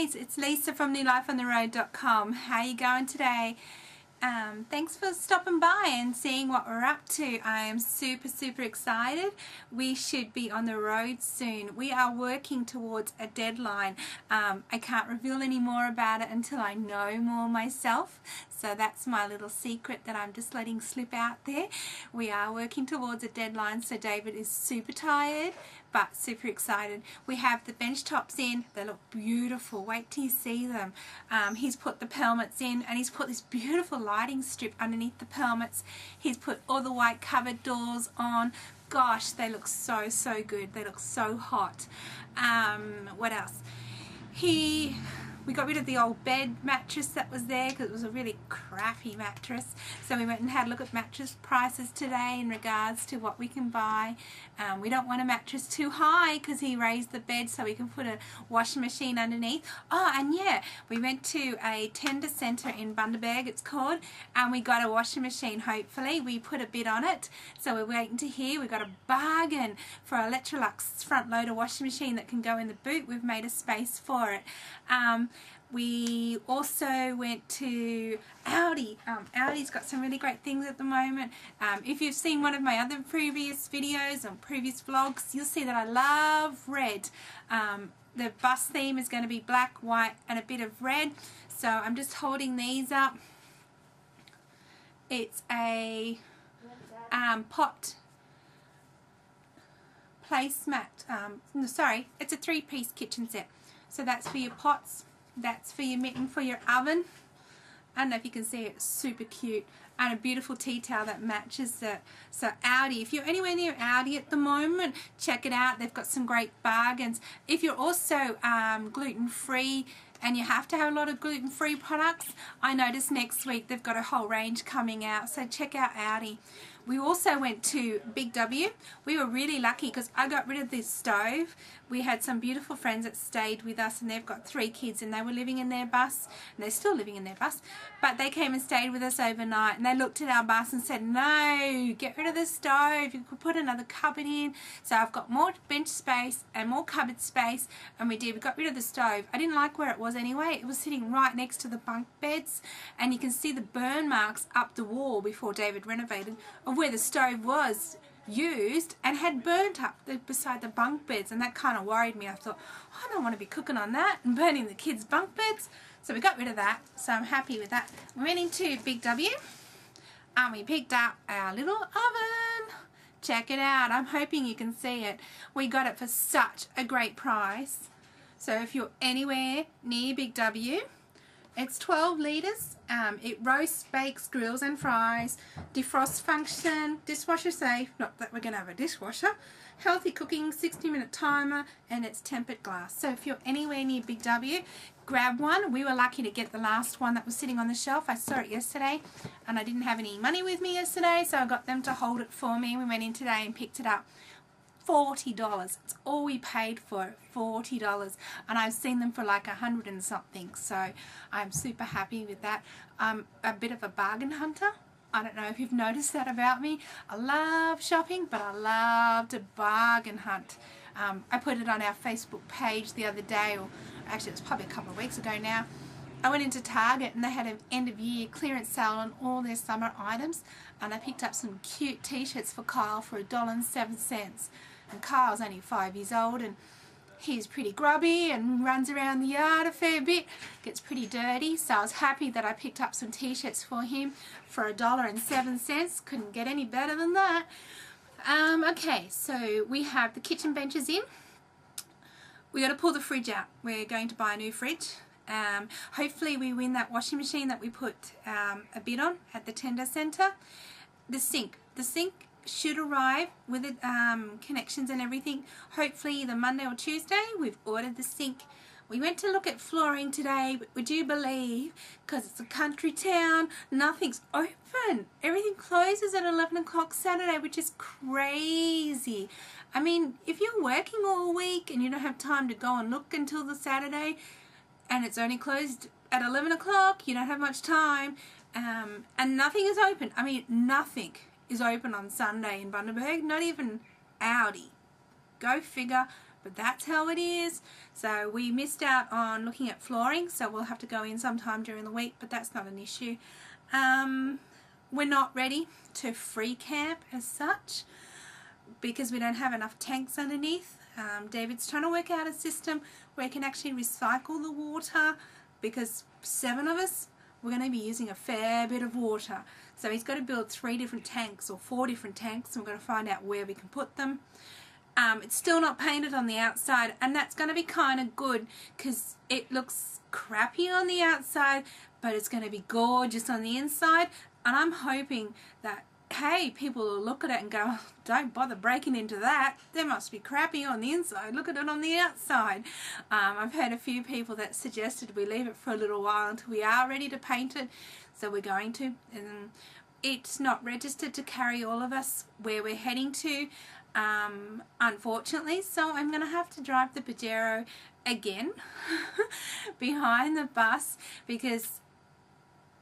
guys, it's Lisa from newlifeontheroad.com. How you going today? Thanks for stopping by and seeing what we're up to. I am super excited. We should be on the road soon. We are working towards a deadline. I can't reveal any more about it until I know more myself. So that's my little secret that I'm just letting slip out there. We are working towards a deadline, so David is super tired but super excited. We have the bench tops in. They look beautiful. Wait till you see them. He's put the pelmets in, and he's put this beautiful lighting strip underneath the pelmets. He's put all the white cupboard doors on. Gosh, they look so good. They look so hot. What else? We got rid of the old bed mattress that was there because it was a really crappy mattress. So we went and had a look at mattress prices today in regards to what we can buy. We don't want a mattress too high because he raised the bed so we can put a washing machine underneath. Oh, and yeah, we went to a tender centre in Bundaberg, it's called, and we got a washing machine, hopefully. We put a bid on it, so we're waiting to hear. We got a bargain for a Electrolux front loader washing machine that can go in the boot. We've made a space for it. We also went to Audi. Audi's got some really great things at the moment. If you've seen one of my other previous videos and previous vlogs, you'll see that I love red. The bus theme is going to be black, white and a bit of red. So I'm just holding these up. It's a pot placemat. Sorry, it's a 3-piece kitchen set. So that's for your pots. That's for your mitten for your oven. I don't know if you can see it, it's super cute. And a beautiful tea towel that matches it. So Audi, if you're anywhere near Audi at the moment, check it out. They've got some great bargains. If you're also gluten-free and you have to have a lot of gluten-free products, I noticed next week they've got a whole range coming out. So check out Audi. We also went to Big W. We were really lucky because I got rid of this stove. We had some beautiful friends that stayed with us, and they've got 3 kids, and they were living in their bus, and they're still living in their bus, but they came and stayed with us overnight, and they looked at our bus and said, no, get rid of the stove, you could put another cupboard in. So I've got more bench space and more cupboard space, and we got rid of the stove. I didn't like where it was anyway. It was sitting right next to the bunk beds, and you can see the burn marks up the wall before David renovated of where the stove was used and had burnt up beside the bunk beds, and that kind of worried me. I thought, oh, I don't want to be cooking on that and burning the kids' bunk beds. So we got rid of that, so I'm happy with that. We went into Big W and we picked up our little oven. Check it out. I'm hoping you can see it. We got it for such a great price. So if you're anywhere near Big W, it's 12 litres. It roasts, bakes, grills and fries. Defrost function, dishwasher safe, not that we're going to have a dishwasher. Healthy cooking, 60-minute timer, and it's tempered glass. So if you're anywhere near Big W, grab one. We were lucky to get the last one that was sitting on the shelf. I saw it yesterday and I didn't have any money with me yesterday, so I got them to hold it for me. We went in today and picked it up. $40. It's all we paid for it, $40, and I've seen them for like 100 and something, so I'm super happy with that. I'm a bit of a bargain hunter. I don't know if you've noticed that about me. I love shopping, but I love to bargain hunt. I put it on our Facebook page the other day, or actually it was probably a couple of weeks ago now. I went into Target and they had an end of year clearance sale on all their summer items, and I picked up some cute t-shirts for Kyle for $1.07. And Kyle's only 5 years old, and he's pretty grubby and runs around the yard a fair bit, gets pretty dirty, so I was happy that I picked up some t-shirts for him for $1.07. Couldn't get any better than that. Okay, so we have the kitchen benches in. We got to pull the fridge out. We're going to buy a new fridge. Hopefully we win that washing machine that we put a bid on at the tender centre. The sink should arrive with the connections and everything, hopefully either Monday or Tuesday. We've ordered the sink. We went to look at flooring today, but would you believe, because it's a country town, nothing's open. Everything closes at 11 o'clock Saturday, which is crazy. I mean, if you're working all week and you don't have time to go and look until the Saturday, and it's only closed at 11 o'clock, you don't have much time, and nothing is open. I mean, nothing is open on Sunday in Bundaberg, not even Audi. Go figure. but that's how it is. So we missed out on looking at flooring, so we'll have to go in sometime during the week, but that's not an issue. We're not ready to free camp as such because we don't have enough tanks underneath. David's trying to work out a system where he can actually recycle the water, because 7 of us, we're going to be using a fair bit of water. So he's got to build 3 different tanks or 4 different tanks, and we're going to find out where we can put them. It's still not painted on the outside, and that's going to be kind of good because it looks crappy on the outside, but it's going to be gorgeous on the inside. And I'm hoping that, hey, people will look at it and go, don't bother breaking into that. There must be crappy on the inside. Look at it on the outside. I've heard a few people that suggested we leave it for a little while until we are ready to paint it. So we're going to. And it's not registered to carry all of us where we're heading to, unfortunately. So I'm going to have to drive the Pajero again behind the bus because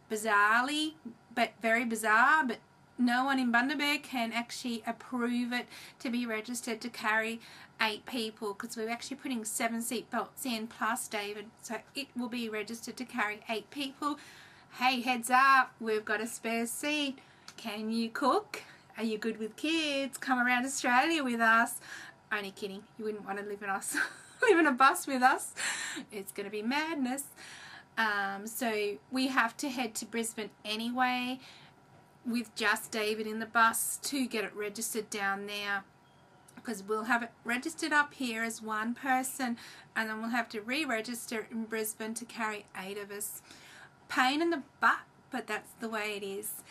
bizarrely, but very bizarre, but no one in Bundaberg can actually approve it to be registered to carry 8 people, because we're actually putting 7 seat belts in plus David, so it will be registered to carry 8 people. Hey, heads up, we've got a spare seat. Can you cook? Are you good with kids? Come around Australia with us. Only kidding, you wouldn't want to live in a bus with us. It's going to be madness. So we have to head to Brisbane anyway with just David in the bus to get it registered down there, because we'll have it registered up here as 1 person, and then we'll have to re-register in Brisbane to carry 8 of us. Pain in the butt, but that's the way it is.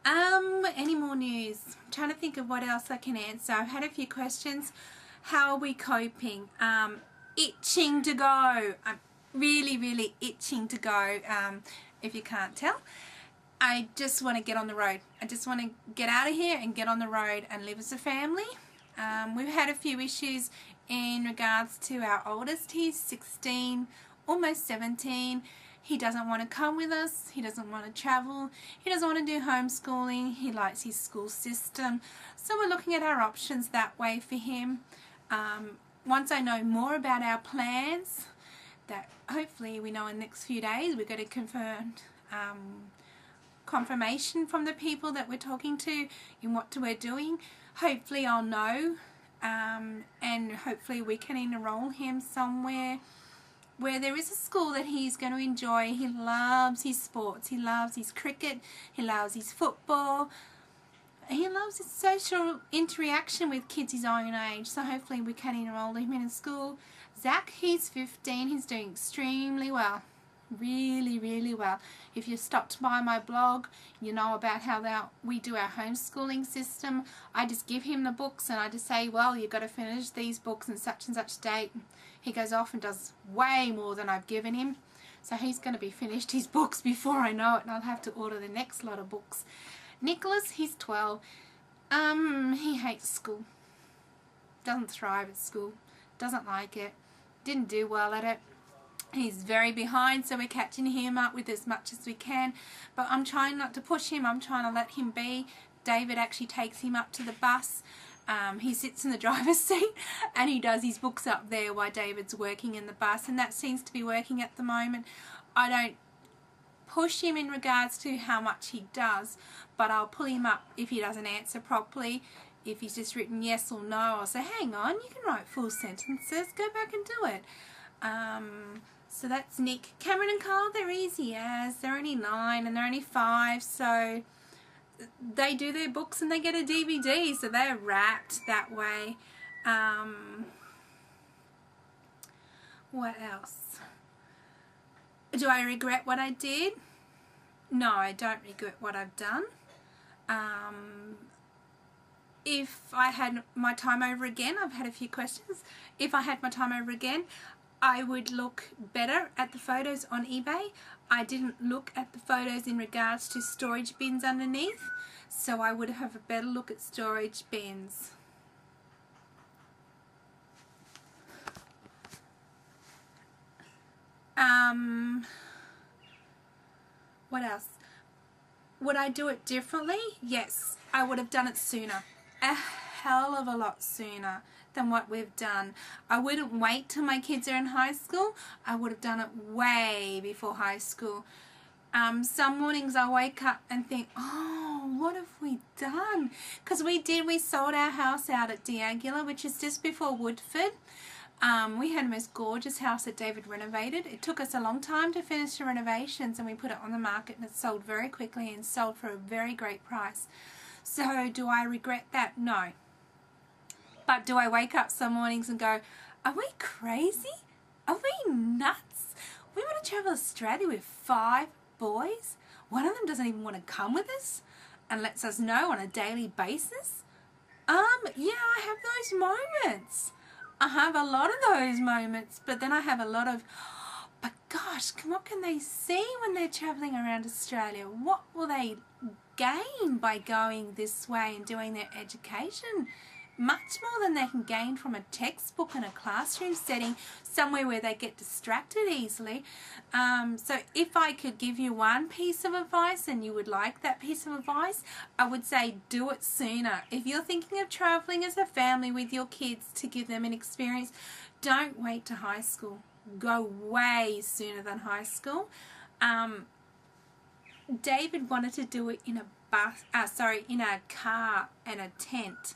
Any more news? I'm trying to think of what else I can answer. I've had a few questions. How are we coping? Itching to go. I'm really itching to go, if you can't tell. I just want to get on the road. I just want to get out of here and get on the road and live as a family. We've had a few issues in regards to our oldest. He's 16, almost 17. He doesn't want to come with us. He doesn't want to travel. He doesn't want to do homeschooling. He likes his school system. So we're looking at our options that way for him. Once I know more about our plans, that hopefully we know in the next few days, we're going to confirm confirmation from the people that we're talking to in what we're doing. Hopefully I'll know, and hopefully we can enroll him somewhere where there is a school that he's going to enjoy. He loves his sports, he loves his cricket, he loves his football, he loves his social interaction with kids his own age. So hopefully we can enroll him in a school. Zach, he's 15, he's doing extremely well. Really well. If you stopped by my blog, you know about how we do our homeschooling system. I just give him the books and I just say, well, you've got to finish these books in such and such date. He goes off and does way more than I've given him. So he's going to be finished his books before I know it, and I'll have to order the next lot of books. Nicholas, he's 12. He hates school. Doesn't thrive at school. Doesn't like it. Didn't do well at it. He's very behind, so we're catching him up with as much as we can. But I'm trying not to push him. I'm trying to let him be. David actually takes him up to the bus. He sits in the driver's seat and he does his books up there while David's working in the bus, and that seems to be working at the moment. I don't push him in regards to how much he does, but I'll pull him up if he doesn't answer properly. If he's just written yes or no, I'll say, hang on, you can write full sentences, go back and do it. So that's Nick. Cameron and Carl, they're easy as. They're only 9 and they're only 5, so they do their books and they get a DVD, so they're wrapped that way. What else? Do I regret what I did? No, I don't regret what I've done. If I had my time over again, I've had a few questions. If I had my time over again, I would look better at the photos on eBay. I didn't look at the photos in regards to storage bins underneath, so I would have a better look at storage bins. What else? Would I do it differently? Yes, I would have done it sooner. A hell of a lot sooner than what we've done. I wouldn't wait till my kids are in high school. I would have done it way before high school. Some mornings I wake up and think, oh, what have we done? Because we sold our house out at D'Aguilar, which is just before Woodford. We had the most gorgeous house that David renovated. It took us a long time to finish the renovations, and we put it on the market and it sold very quickly and sold for a very great price. So do I regret that? No. But do I wake up some mornings and go, are we crazy? Are we nuts? We want to travel Australia with 5 boys? One of them doesn't even want to come with us and lets us know on a daily basis? Yeah, I have those moments. I have a lot of those moments, but then I have a lot of, oh, but gosh, what can they see when they're travelling around Australia? What will they gain by going this way and doing their education? Much more than they can gain from a textbook in a classroom setting, somewhere where they get distracted easily. So if I could give you one piece of advice and you would like that piece of advice, I would say do it sooner. If you're thinking of travelling as a family with your kids to give them an experience, don't wait to high school. Go way sooner than high school. David wanted to do it in a in a car and a tent.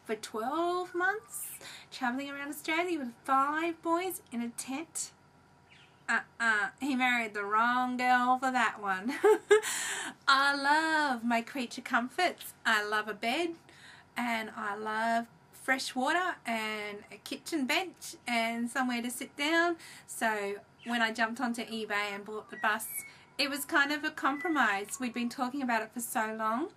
For 12 months, travelling around Australia with 5 boys in a tent. He married the wrong girl for that one. I love my creature comforts. I love a bed, and I love fresh water and a kitchen bench and somewhere to sit down. So when I jumped onto eBay and bought the bus, it was kind of a compromise. We'd been talking about it for so long.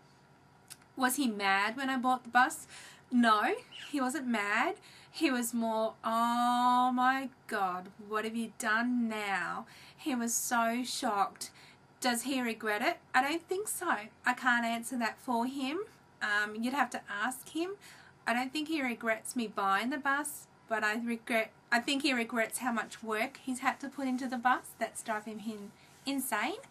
Was he mad when I bought the bus? No, he wasn't mad. He was more, oh my God, what have you done now? He was so shocked. Does he regret it? I don't think so. I can't answer that for him. You'd have to ask him. I don't think he regrets me buying the bus, but I think he regrets how much work he's had to put into the bus. That's driving him insane.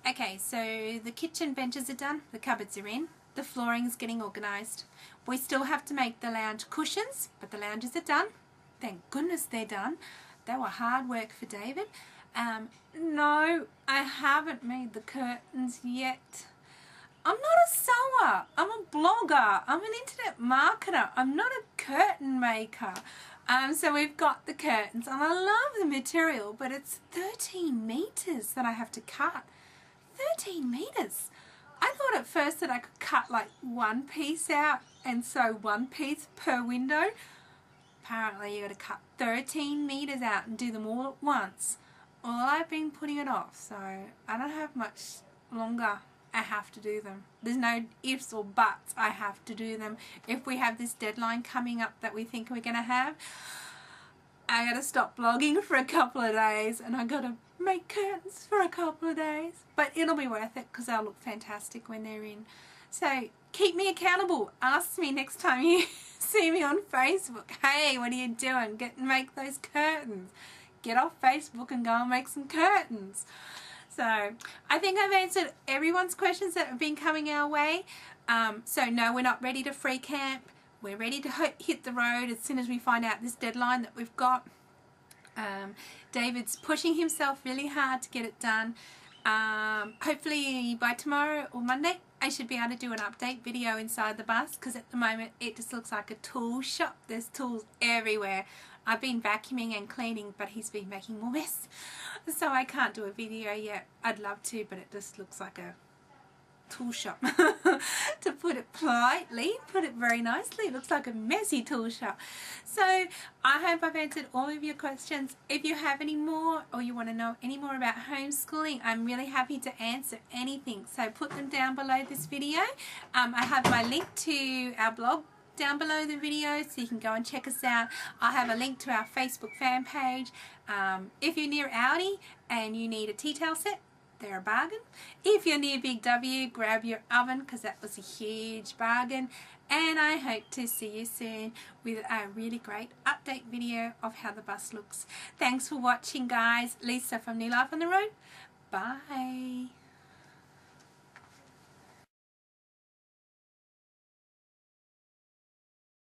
Okay, so the kitchen benches are done. The cupboards are in. The flooring is getting organised. We still have to make the lounge cushions, but the lounges are done. Thank goodness they're done. They were hard work for David. No, I haven't made the curtains yet. I'm not a sewer. I'm a blogger. I'm an internet marketer. I'm not a curtain maker. So we've got the curtains, and I love the material, but it's 13 metres that I have to cut. 13 metres. I thought at first that I could cut like one piece out and sew one piece per window. Apparently you got to cut 13 metres out and do them all at once. Well, I've been putting it off, so I don't have much longer. I have to do them. There's no ifs or buts. I have to do them. If we have this deadline coming up that we think we're going to have, I got to stop blogging for a couple of days, and I got to make curtains for a couple of days. But it'll be worth it because they'll look fantastic when they're in. So keep me accountable. Ask me next time you see me on Facebook. Hey, what are you doing? Make those curtains. Get off Facebook and go and make some curtains. So I think I've answered everyone's questions that have been coming our way. So no, we're not ready to free camp. We're ready to hit the road as soon as we find out this deadline that we've got. David's pushing himself really hard to get it done. Hopefully by tomorrow or Monday I should be able to do an update video inside the bus, because at the moment it just looks like a tool shop. There's tools everywhere. I've been vacuuming and cleaning, but he's been making more mess, so I can't do a video yet. I'd love to, but it just looks like a tool shop. To put it politely, put it very nicely, it looks like a messy tool shop. So I hope I've answered all of your questions. If you have any more, or you want to know any more about homeschooling, I'm really happy to answer anything, so put them down below this video. I have my link to our blog down below the video, so you can go and check us out. I'll have a link to our Facebook fan page. If you're near Audi and you need a tea towel set, they're a bargain. If you're near Big W, grab your oven, because that was a huge bargain. And I hope to see you soon with a really great update video of how the bus looks. Thanks for watching, guys. Lisa from New Life on the Road. Bye.